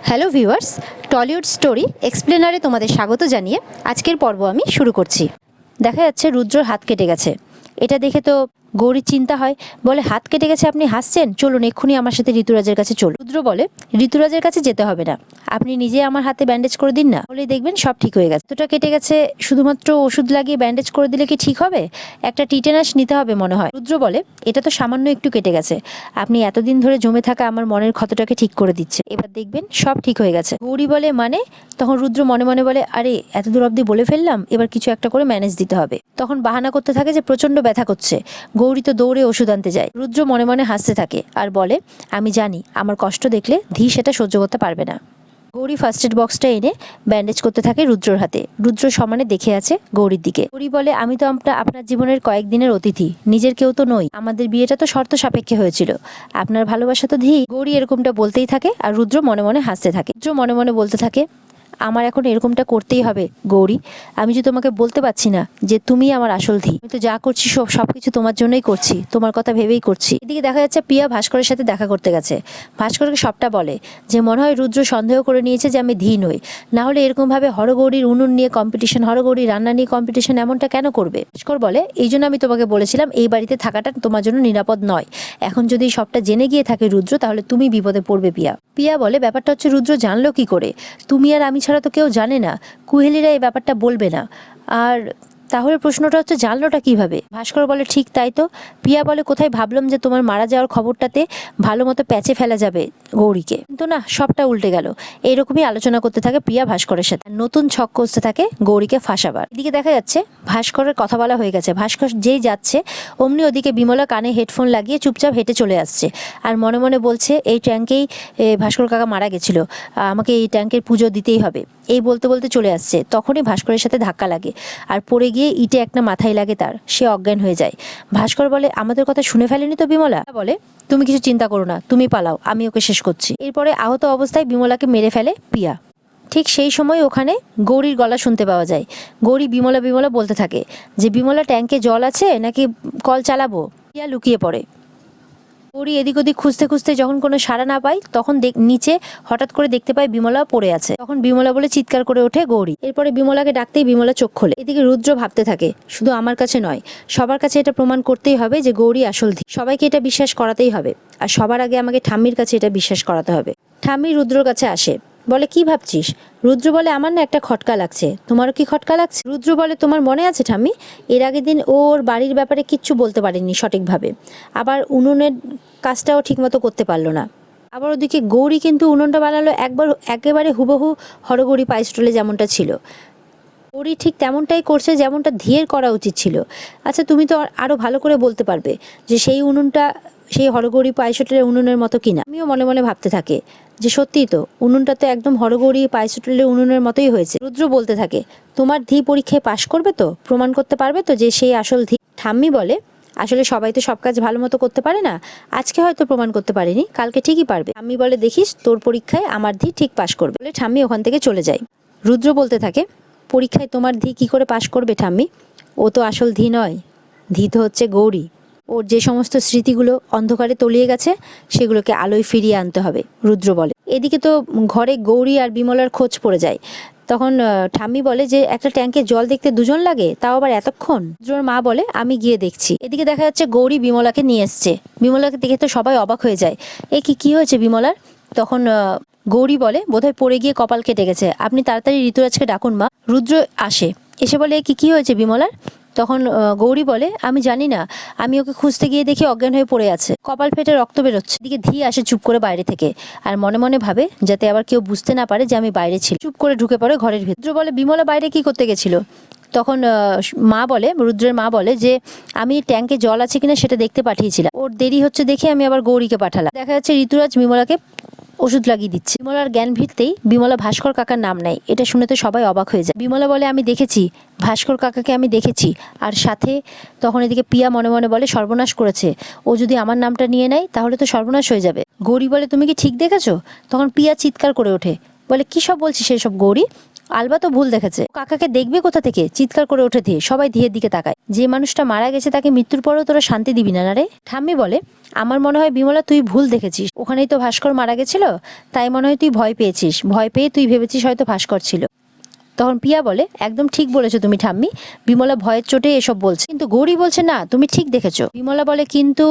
Hello viewers, Tollywood story এক্সপ্লেনারে তোমাদের স্বাগত জানিয়ে আজকের পর্ব আমি শুরু করছি। দেখা যাচ্ছে রুদ্রর হাত কেটে গেছে। এটা দেখে তো গৌরীর চিন্তা হয়, বলে হাত কেটে গেছে, আপনি হাসছেন, চলুন এক্ষুনি আমার সাথে ঋতুরাজের কাছে চলুন। রুদ্র বলে ঋতুরাজের কাছে যেতে হবে না, আপনি নিজে আমার হাতে ব্যান্ডেজ করে দিন না, বলেই দেখবেন সব ঠিক হয়ে গেছে। তোটা কেটে গেছে, শুধুমাত্র ওষুধ লাগিয়ে ব্যান্ডেজ করে দিলে কি ঠিক হবে? একটা টিটেনাস নিতে হবে মনে হয়। রুদ্র বলে এটা তো সামান্য একটু কেটে গেছে, আপনি এতদিন ধরে জমে থাকা আমার মনের ক্ষতটাকে ঠিক করে দিচ্ছে, এবার দেখবেন সব ঠিক হয়ে গেছে। গৌরী বলে মানে? তখন রুদ্র মনে মনে বলে আরে এত দূর অব্দি বলে ফেললাম, এবার কিছু একটা করে ম্যানেজ দিতে হবে। তখন বাহানা করতে থাকে যে প্রচন্ড ব্যথা করছে। গৌরী তো দৌড়ে ওষুধ আনতে যায়। রুদ্র মনে মনে হাসতে থাকে আর বলে আমি জানি আমার কষ্ট দেখলে ধী সেটা সহ্য করতে পারবে না। গৌরী ফার্স্ট এড বক্সটা এনে ব্যান্ডেজ করতে থাকে রুদ্রর হাতে। রুদ্র সমানে দেখে আছে গৌরীর দিকে। গৌরী বলে আমি তো আপনার জীবনের কয়েকদিনের অতিথি, নিজের কেউ তো নই, আমাদের বিয়েটা তো শর্ত সাপেক্ষে হয়েছিল, আপনার ভালোবাসা তো ধী। গৌরী এরকমটা বলতেই থাকে আর রুদ্র মনে মনে হাসতে থাকে। রুদ্র মনে মনে বলতে থাকে আমার এখন এরকমটা করতেই হবে গৌরী, আমি যে তোমাকে বলতে পারছি না যে তুমি আমার আসল ধী, আমি তো যা করছি সবকিছু তোমার জন্যই করছি, তোমার কথা ভেবেই করছি। এদিকে দেখা যাচ্ছে পিয়া ভাস্করের সাথে দেখা করতে গেছে। ভাস্করকে সবটা বলে যে মনে হয় রুদ্র সন্দেহ করে নিয়েছে যে আমি ধী নই, না হলে এরকম ভাবে হরগৌরীর উনুন নিয়ে কম্পিটিশন, হরগৌরীর রান্না নিয়ে কম্পিটিশন এমনটা কেন করবে? ভাস্কর বলে এই জন্য আমি তোমাকে বলেছিলাম এই বাড়িতে থাকাটা তোমার জন্য নিরাপদ নয়, এখন যদি সবটা জেনে গিয়ে থাকে রুদ্র তাহলে তুমি বিপদে পড়বে। পিয়া পিয়া বলে ব্যাপারটা হচ্ছে রুদ্র জানলো কি করে? তুমি আর আমি ছাড়া তো কেউ জানে না, কুহেলিরা এই ব্যাপারটা বলবে না, আর তাহলে প্রশ্নটা হচ্ছে জানলোটা কিভাবে? ভাস্কর বলে ঠিক তাই তো। পিয়া বলে কোথায় ভাবলাম যে তোমার মারা যাওয়ার খবরটাতে ভালো মতো প্যাচে ফেলা যাবে গৌরীকে, কিন্তু না, সবটা উল্টে গেল। এইরকমই আলোচনা করতে থাকে প্রিয়া ভাস্করের সাথে, নতুন ছক কষতে থাকে গৌরীকে ফাঁসাবার। এদিকে দেখা যাচ্ছে ভাস্করের কথা বলা হয়ে গেছে। ভাস্কর যেই যাচ্ছে অমনি ওদিকে বিমলা কানে হেডফোন লাগিয়ে চুপচাপ হেঁটে চলে আসছে আর মনে মনে বলছে এই ট্যাঙ্কেই ভাস্কর কাকা মারা গেছিল, আমাকে এই ট্যাঙ্কের পুজো দিতেই হবে, এই বলতে বলতে চলে আসছে। তখনই ভাস্করের সাথে ধাক্কা লাগে আর পড়ে গিয়ে ইটে একটা মাথায় লাগে তার, সে অজ্ঞান হয়ে যায়। ভাস্কর বলে আমাদের কথা শুনে ফেলেনি তো বিমলা? বলে তুমি কিছু চিন্তা করো না, তুমি পালাও, আমি ওকে শেষ করছি। এরপরে আহত অবস্থায় বিমলাকে মেরে ফেলে পিয়া। ঠিক সেই সময় ওখানে গৌরীর গলা শুনতে পাওয়া যায়। গৌরী বিমলা বিমলা বলতে থাকে যে বিমলা ট্যাঙ্কে জল আছে নাকি কল চালাবো? পিয়া লুকিয়ে পড়ে। গৌরী এদিক ওদিক খুঁজতে খুঁজতে যখন কোনো সাড়া না পায় তখন নিচে হঠাৎ করে দেখতে পায় বিমলা পড়ে আছে। তখন বিমলা বলে চিৎকার করে ওঠে গৌরী। এরপরে বিমলাকে ডাকতেই বিমলা চোখ খোলে। এদিকে রুদ্র ভাবতে থাকে শুধু আমার কাছে নয়, সবার কাছে এটা প্রমাণ করতেই হবে যে গৌরী আসল ধী, সবাইকে এটা বিশ্বাস করাতেই হবে, আর সবার আগে আমাকে ঠাম্মির কাছে এটা বিশ্বাস করাতে হবে। ঠাম্মি রুদ্রর কাছে আসে, বলে কি ভাবছিস? রুদ্র বলে আমার না একটা খটকা লাগছে, তোমারও কি খটকা লাগছে? রুদ্র বলে তোমার মনে আছে ঠাম্মি, এর আগের দিন ওর বাড়ির ব্যাপারে কিচ্ছু বলতে পারেনি সঠিকভাবে, আবার উনুনের কাজটাও ঠিকমতো করতে পারলো না। আবার ওদিকে গৌরী কিন্তু উনুনটা বানালো একেবারে হুবহু হরগৌরী পাইস্টলে যেমনটা ছিল। গৌরী ঠিক তেমনটাই করছে যেমনটা ধীর করা উচিত ছিল। আচ্ছা তুমি তো আরও ভালো করে বলতে পারবে যে সেই উনুনটা সেই হরগৌরী পাইস্টলের উনুনের মতো কিনা। আমিও মনে মনে ভাবতে থাকে যে সত্যিই তো উনুনটা তো একদম হরগৌরী পাইস্টলের উনুনের মতোই হয়েছে। রুদ্র বলতে থাকে তোমার ধী পরীক্ষায় পাশ করবে তো, প্রমাণ করতে পারবে তো যে সেই আসল ধী? ঠাম্মি বলে আসলে সবাই তো সব কাজ ভালো মতো করতে পারে না, আজকে হয়তো প্রমাণ করতে পারেনি, কালকে ঠিকই পারবে। ঠাম্মি বলে দেখিস তোর পরীক্ষায় আমার ধী ঠিক পাশ করবে। বলে ঠাম্মি ওখান থেকে চলে যায়। রুদ্র বলতে থাকে পরীক্ষায় তোমার ধী কি করে পাশ করবে ঠাম্মি? ও তো আসল ধী নয়, ধী তো হচ্ছে গৌরী। ওর যে সমস্ত স্মৃতিগুলো অন্ধকারে তলিয়ে গেছে সেগুলোকে আলোয় ফিরিয়ে আনতে হবে, রুদ্র বলে। এদিকে তো ঘরে গৌরী আর বিমলার খোঁজ পড়ে যায়। তখন ঠাম্মি বলে যে একটা ট্যাঙ্কে জল দেখতে দুজন লাগে, তাও আবার এতক্ষণ? রুদ্রর মা বলে আমি গিয়ে দেখছি। এদিকে দেখা যাচ্ছে গৌরী বিমলাকে নিয়ে এসছে। বিমলাকে দেখে তো সবাই অবাক হয়ে যায়, এ কি হয়েছে বিমলার? তখন গৌরী বলে বোধহয় পড়ে গিয়ে কপাল কেটে গেছে, আপনি তাড়াতাড়ি ঋতুরাজকে ডাকুন মা। রুদ্র আসে, এসে বলে কি হয়েছে বিমলার? তখন গৌরী বলে আমি জানি না, আমি ওকে খুঁজতে গিয়ে দেখি অজ্ঞান হয়ে পড়ে আছে, কপাল ফেটে রক্ত বেরোচ্ছে। এদিকে ধী আসে চুপ করে বাইরে থেকে আর মনে মনে ভাবে যাতে আবার কেউ বুঝতে না পারে যে আমি বাইরে ছিল। চুপ করে ঢুকে পড়ে ঘরের ভিতর। বলে বিমলা বাইরে কি করতে গেছিল? তখন মা বলে, রুদ্রের মা বলে যে আমি ট্যাঙ্কে জল আছে কিনা সেটা দেখতে পাঠিয়েছিলাম, ওর দেরি হচ্ছে দেখে আমি আবার গৌরীকে পাঠালাম। দেখা যাচ্ছে ঋতুরাজ বিমলাকে ওষুধ লাগিয়ে দিচ্ছে। বিমলার জ্ঞান ফিরতেই বিমলা ভাস্কর কাকার নাম নেয়। এটা শুনে তো সবাই অবাক হয়ে যায়। বিমলা বলে আমি দেখেছি ভাস্কর কাকাকে, আমি দেখেছি। আর সাথে তখন এদিকে পিয়া মনে মনে বলে সর্বনাশ করেছে, ও যদি আমার নামটা নিয়ে নেয় তাহলে তো সর্বনাশ হয়ে যাবে। গৌরী বলে তুমি কি ঠিক দেখেছো? তখন পিয়া চিৎকার করে ওঠে, বলে কি সব বলছিস সেসব গৌরী, আলবা তো ভুল দেখেছে, কাকাকে দেখবে কোথা থেকে, চিৎকার করে ওঠে ধীর। সবাই ধীরের দিকে তাকায়। যে মানুষটা মারা গেছে তাকে মৃত্যুর পরেও তোরা শান্তি দিবি না রে? ঠাম্মি বলে, আমার মনে হয় বিমলা তুই ভুল দেখেছিস, ওখানেই তো ভাস্কর মারা গেছিল, তাই মনে হয় তুই ভয় পেয়েছিস, ভয় পেয়ে তুই ভেবেছিস হয়তো ভাস্কর ছিল। তখন পিয়া বলে, একদম ঠিক বলেছো তুমি ঠাম্মি, বিমলা ভয়ের চোটে এসব বলছে। কিন্তু গৌরী বলছে, না তুমি ঠিক দেখেছো। বিমলা বলে, কিন্তু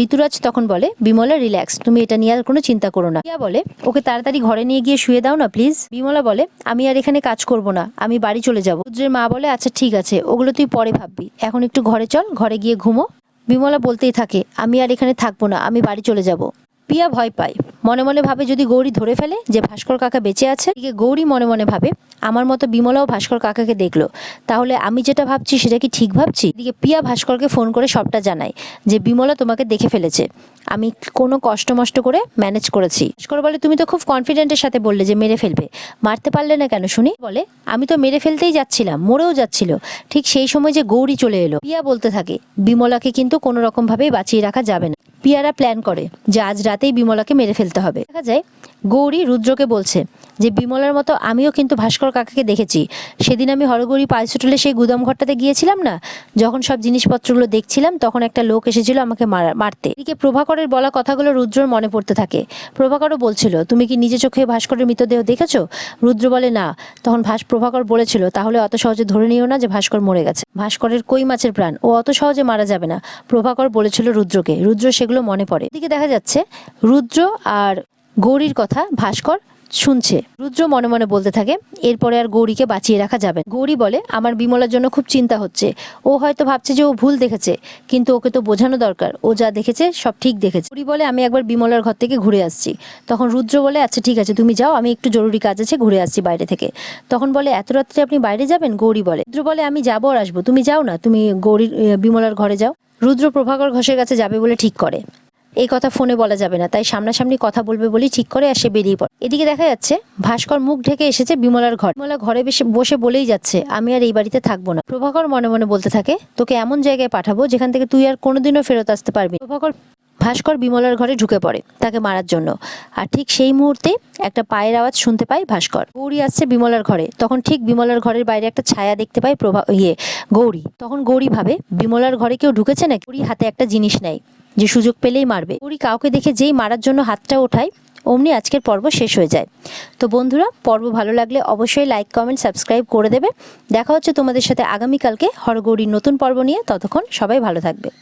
ঋতুরাজ তখন বলে, বিমলা রিল্যাক্স, তুমি এটা নিয়ে আর কোনো চিন্তা করো না। পিয়া বলে, ওকে তাড়াতাড়ি ঘরে নিয়ে গিয়ে শুয়ে দাও না প্লিজ। বিমলা বলে, আমি আর এখানে কাজ করব না, আমি বাড়ি চলে যাব। রুদ্রের মা বলে, আচ্ছা ঠিক আছে, ওগুলো তুই পরে ভাববি, এখন একটু ঘরে চল, ঘরে গিয়ে ঘুমো। বিমলা বলতেই থাকে, আমি আর এখানে থাকবো না, আমি বাড়ি চলে যাব। পিয়া ভয় পায়, মনে মনে ভাবে যদি গৌরী ধরে ফেলে যে ভাস্কর কাকা বেঁচে আছে। এদিকে গৌরী মনে মনে ভাবে, আমার মতো বিমলাও ভাস্কর কাকাকে দেখলো, তাহলে আমি যেটা ভাবছি সেটা কি ঠিক ভাবছি? এদিকে পিয়া ভাস্করকে ফোন করে সবটা জানায় যে বিমলা তোমাকে দেখে ফেলেছে, আমি কোনো কষ্ট মষ্ট করে ম্যানেজ করেছি। ভাস্কর বলে, তুমি তো খুব কনফিডেন্টের সাথে বললে যে মেরে ফেলবে, মারতে পারলে না কেন শুনি? বলে, আমি তো মেরে ফেলতেই যাচ্ছিলাম, মরেও যাচ্ছিল, ঠিক সেই সময় যে গৌরী চলে এলো। পিয়া বলতে থাকে, বিমলাকে কিন্তু কোনো রকম ভাবেই বাঁচিয়ে রাখা যাবে না। পিয়ারা প্ল্যান করে যে আজ রাতেই বিমলাকে মেরে ফেলতে হবে। দেখা যায় গৌরী রুদ্রকে বলছে যে বিমলার মতো আমিও কিন্তু ভাস্কর কাকাকে দেখেছি, সেদিন আমি হরগৌরী পাইস হোটেলে সেই গুদাম ঘরটাতে গিয়েছিলাম না, যখন সব জিনিসপত্রগুলো দেখছিলাম তখন একটা লোক এসেছিল আমাকে মারতে। এদিকে প্রভাকরের বলা কথাগুলো রুদ্রর মনে পড়তে থাকে। প্রভাকরও বলছিল, তুমি কি নিজে চোখে ভাস্করের মৃতদেহ দেখেছো? রুদ্র বলে, না। তখন প্রভাকর বলেছিল, তাহলে অত সহজে ধরে নিও না যে ভাস্কর মরে গেছে, ভাস্করের কই মাছের প্রাণ, ও অত সহজে মারা যাবে না, প্রভাকর বলেছিল রুদ্রকে। রুদ্র সেগুলো মনে পড়ে। এদিকে দেখা যাচ্ছে রুদ্র আর গৌরীর কথা ভাস্কর শুনছে। রুদ্র মনে মনে বলতে থাকে, এরপরে আর গৌরীকে বাঁচিয়ে রাখা যাবে। গৌরী বলে, আমার বিমলার জন্য খুব চিন্তা হচ্ছে, ও হয়তো ভাবছে যে ও ভুল দেখেছে, কিন্তু ওকে তো বোঝানো দরকার, ও যা দেখেছে সব ঠিক দেখেছে। গৌরী বলে, আমি একবার বিমলার ঘর থেকে ঘুরে আসছি। তখন রুদ্র বলে, আচ্ছা ঠিক আছে তুমি যাও, আমি একটু জরুরি কাজ আছে, ঘুরে আসছি বাইরে থেকে। তখন বলে, এত রাত্রে আপনি বাইরে যাবেন? গৌরী বলে। রুদ্র বলে, আমি যাবো আর আসবো, তুমি যাও না, তুমি গৌরীর বিমলার ঘরে যাও। রুদ্র প্রভাকর ঘোষের কাছে যাবে বলে ঠিক করে। এই কথা ফোনে বলা যাবে না, তাই সামনাসামনি কথা বলবে বলেই ঠিক করে আর সে বেরিয়ে পড়ে। এদিকে দেখা যাচ্ছে ভাস্কর মুখ ঢেকে এসেছে বিমলার ঘর। বিমলা ঘরে বসে বলেই যাচ্ছে, আমি আর এই বাড়িতে থাকবো না। প্রভাকর মনে মনে বলতে থাকে, তোকে এমন জায়গায় পাঠাবো যেখান থেকে তুই আর কোনোদিনও ফেরত আসতে পারবি। ভাস্কর বিমলার ঘরে ঢুকে পড়ে তাকে মারার জন্য, আর ঠিক সেই মুহূর্তে একটা পায়ের আওয়াজ শুনতে পায় ভাস্কর। গৌরী আসছে বিমলার ঘরে, তখন ঠিক বিমলার ঘরের বাইরে একটা ছায়া দেখতে পায় গৌরী। তখন গৌরী ভাবে, বিমলার ঘরে কেউ ঢুকেছে না। গৌরী হাতে একটা জিনিস নেয় যে সুযোগ পেলেই মারবে। গৌরী কাউকে দেখে যেই মারার জন্য হাতটা ওঠায়, অমনি আজকের পর্ব শেষ হয়ে যায়। তো বন্ধুরা, পর্ব ভালো লাগলে অবশ্যই লাইক কমেন্ট সাবস্ক্রাইব করে দেবে। দেখা হচ্ছে তোমাদের সাথে আগামীকালকে হরগৌরীর নতুন পর্ব নিয়ে। ততক্ষণ সবাই ভালো থাকবে।